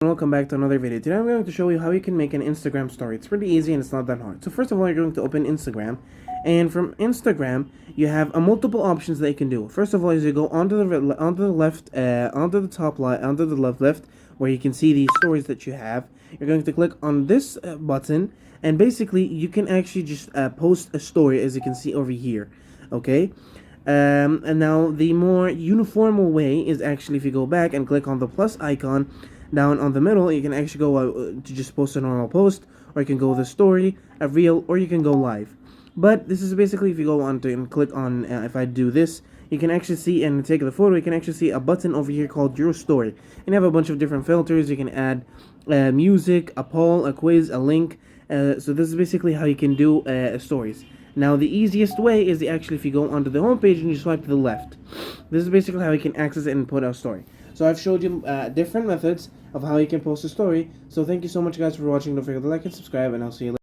Welcome back to another video. Today I'm going to show you how you can make an Instagram story. It's pretty easy and it's not that hard. So first of all, you're going to open Instagram, and from Instagram you have multiple options that you can do. First of all, is you go onto the left, onto the top line, onto the left, where you can see the stories that you have. You're going to click on this button, and basically you can actually just post a story, as you can see over here. Okay. And now the more uniform way is actually if you go back and click on the plus icon down on the middle, you can actually go to just post a normal post, or you can go the story, a reel, or you can go live. But this is basically if you go on to and click on, if I do this, you can actually see and take the photo, you can actually see a button over here called your story. And you have a bunch of different filters. You can add music, a poll, a quiz, a link. So this is basically how you can do stories. Now the easiest way is actually if you go onto the home page and you swipe to the left. This is basically how you can access it and put a story. So I've showed you different methods of how you can post a story. So thank you so much guys for watching. Don't forget to like and subscribe, and I'll see you later.